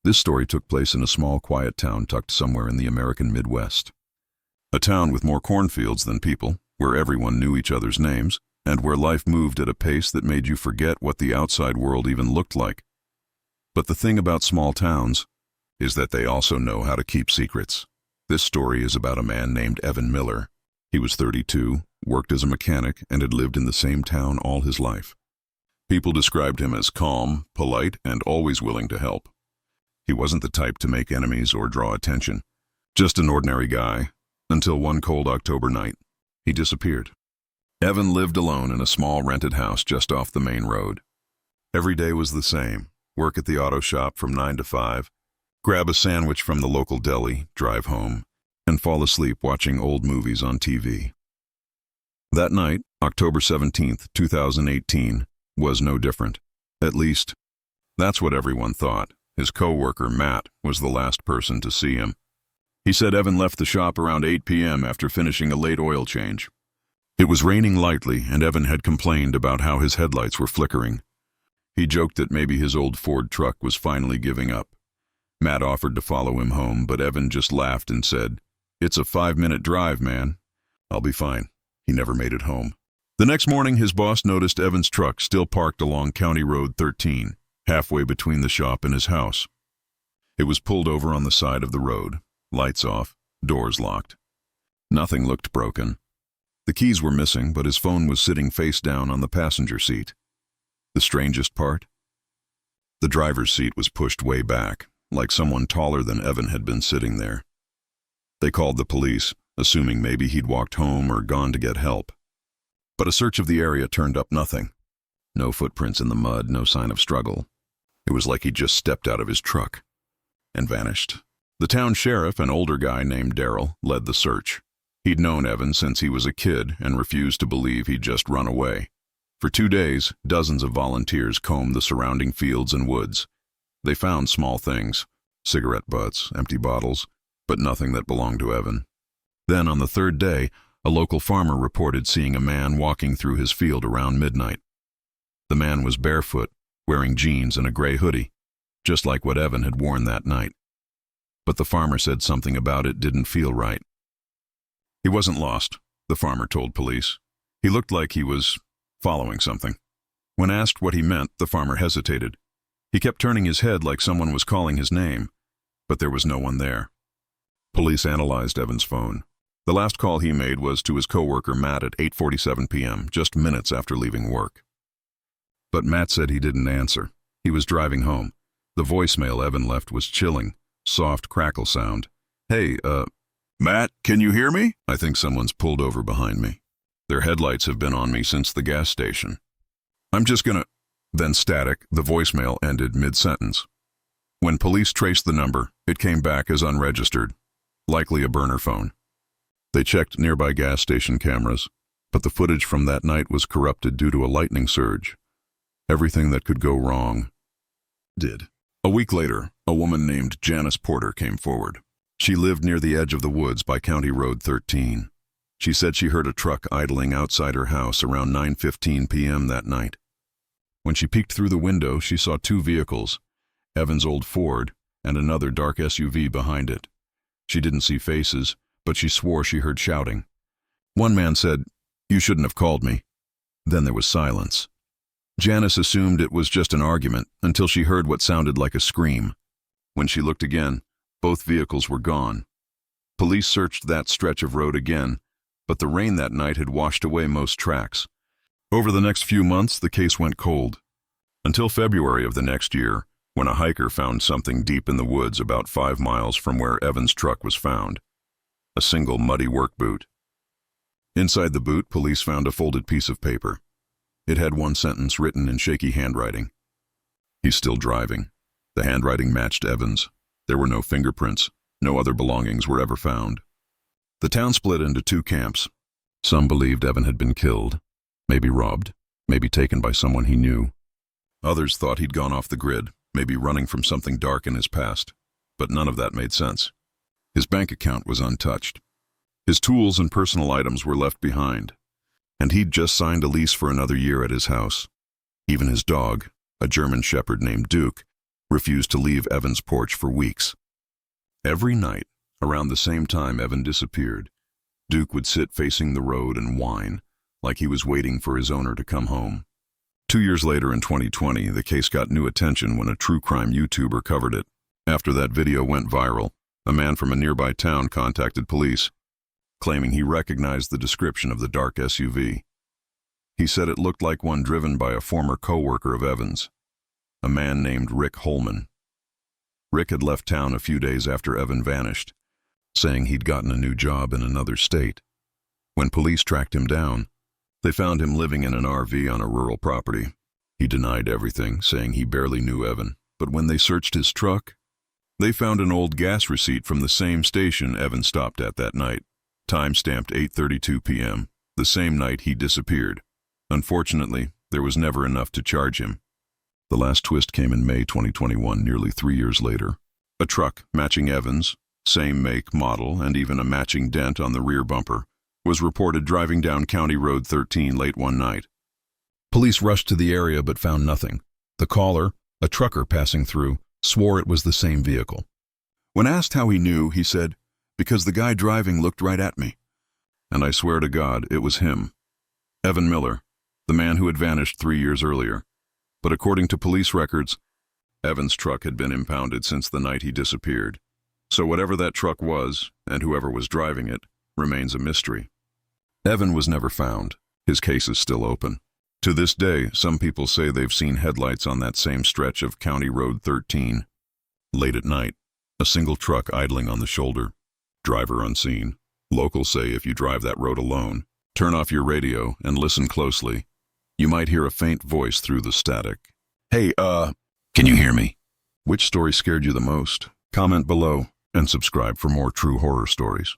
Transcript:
This story took place in a small, quiet town tucked somewhere in the American Midwest. A town with more cornfields than people, where everyone knew each other's names, and where life moved at a pace that made you forget what the outside world even looked like. But the thing about small towns is that they also know how to keep secrets. This story is about a man named Evan Miller. He was 32, worked as a mechanic, and had lived in the same town all his life. People described him as calm, polite, and always willing to help. He wasn't the type to make enemies or draw attention. Just an ordinary guy, until one cold October night, he disappeared. Evan lived alone in a small rented house just off the main road. Every day was the same: work at the auto shop from 9 to 5, grab a sandwich from the local deli, drive home, and fall asleep watching old movies on TV. That night, October 17th, 2018, was no different. At least, that's what everyone thought. His co-worker, Matt, was the last person to see him. He said Evan left the shop around 8 p.m. after finishing a late oil change. It was raining lightly, and Evan had complained about how his headlights were flickering. He joked that maybe his old Ford truck was finally giving up. Matt offered to follow him home, but Evan just laughed and said, "It's a 5-minute drive, man. I'll be fine." He never made it home. The next morning, his boss noticed Evan's truck still parked along County Road 13, halfway between the shop and his house. It was pulled over on the side of the road, lights off, doors locked. Nothing looked broken. The keys were missing, but his phone was sitting face down on the passenger seat. The strangest part? The driver's seat was pushed way back, like someone taller than Evan had been sitting there. They called the police, assuming maybe he'd walked home or gone to get help. But a search of the area turned up nothing. No footprints in the mud, no sign of struggle. It was like he'd just stepped out of his truck and vanished. The town sheriff, an older guy named Daryl, led the search. He'd known Evan since he was a kid and refused to believe he'd just run away. For 2 days, dozens of volunteers combed the surrounding fields and woods. They found small things, cigarette butts, empty bottles, but nothing that belonged to Evan. Then, on the 3rd day, a local farmer reported seeing a man walking through his field around midnight. The man was barefoot, wearing jeans and a gray hoodie, just like what Evan had worn that night. But the farmer said something about it didn't feel right. He wasn't lost, the farmer told police. He looked like he was following something. When asked what he meant, the farmer hesitated. He kept turning his head like someone was calling his name, but there was no one there. Police analyzed Evan's phone. The last call he made was to his coworker Matt at 8:47 p.m., just minutes after leaving work. But Matt said he didn't answer. He was driving home. The voicemail Evan left was chilling, soft crackle sound. "Hey, Matt, can you hear me? I think someone's pulled over behind me. Their headlights have been on me since the gas station. I'm just gonna..." Then static, the voicemail ended mid-sentence. When police traced the number, it came back as unregistered, likely a burner phone. They checked nearby gas station cameras, but the footage from that night was corrupted due to a lightning surge. Everything that could go wrong did. A week later, a woman named Janice Porter came forward. She lived near the edge of the woods by County Road 13. She said she heard a truck idling outside her house around 9:15 p.m. that night. When she peeked through the window, she saw 2 vehicles, Evan's old Ford and another dark SUV behind it. She didn't see faces, but she swore she heard shouting. One man said, "You shouldn't have called me." Then there was silence. Janice assumed it was just an argument until she heard what sounded like a scream. When she looked again, both vehicles were gone. Police searched that stretch of road again, but the rain that night had washed away most tracks. Over the next few months, the case went cold. Until February of the next year, when a hiker found something deep in the woods about 5 miles from where Evan's truck was found. A single muddy work boot. Inside the boot, police found a folded piece of paper. It had one sentence written in shaky handwriting. "He's still driving." The handwriting matched Evan's. There were no fingerprints. No other belongings were ever found. The town split into 2 camps. Some believed Evan had been killed, maybe robbed, maybe taken by someone he knew. Others thought he'd gone off the grid, maybe running from something dark in his past. But none of that made sense. His bank account was untouched. His tools and personal items were left behind. And he'd just signed a lease for another year at his house. Even his dog, a German shepherd named Duke, refused to leave Evan's porch for weeks. Every night, around the same time Evan disappeared, Duke would sit facing the road and whine, like he was waiting for his owner to come home. 2 years later in 2020, the case got new attention when a true crime YouTuber covered it. After that video went viral, a man from a nearby town contacted police, claiming he recognized the description of the dark SUV. He said it looked like one driven by a former co-worker of Evan's, a man named Rick Holman. Rick had left town a few days after Evan vanished, saying he'd gotten a new job in another state. When police tracked him down, they found him living in an RV on a rural property. He denied everything, saying he barely knew Evan, but when they searched his truck, they found an old gas receipt from the same station Evan stopped at that night, time-stamped 8:32 p.m., the same night he disappeared. Unfortunately, there was never enough to charge him. The last twist came in May 2021, nearly 3 years later. A truck matching Evan's, same make, model, and even a matching dent on the rear bumper, was reported driving down County Road 13 late one night. Police rushed to the area but found nothing. The caller, a trucker passing through, swore it was the same vehicle. When asked how he knew, he said, "Because the guy driving looked right at me. And I swear to God, it was him." Evan Miller, the man who had vanished 3 years earlier. But according to police records, Evan's truck had been impounded since the night he disappeared. So whatever that truck was, and whoever was driving it, remains a mystery. Evan was never found. His case is still open. To this day, some people say they've seen headlights on that same stretch of County Road 13. Late at night, a single truck idling on the shoulder. Driver unseen. Locals say if you drive that road alone, turn off your radio and listen closely. You might hear a faint voice through the static. "Hey, can you hear me?" Which story scared you the most? Comment below and subscribe for more true horror stories.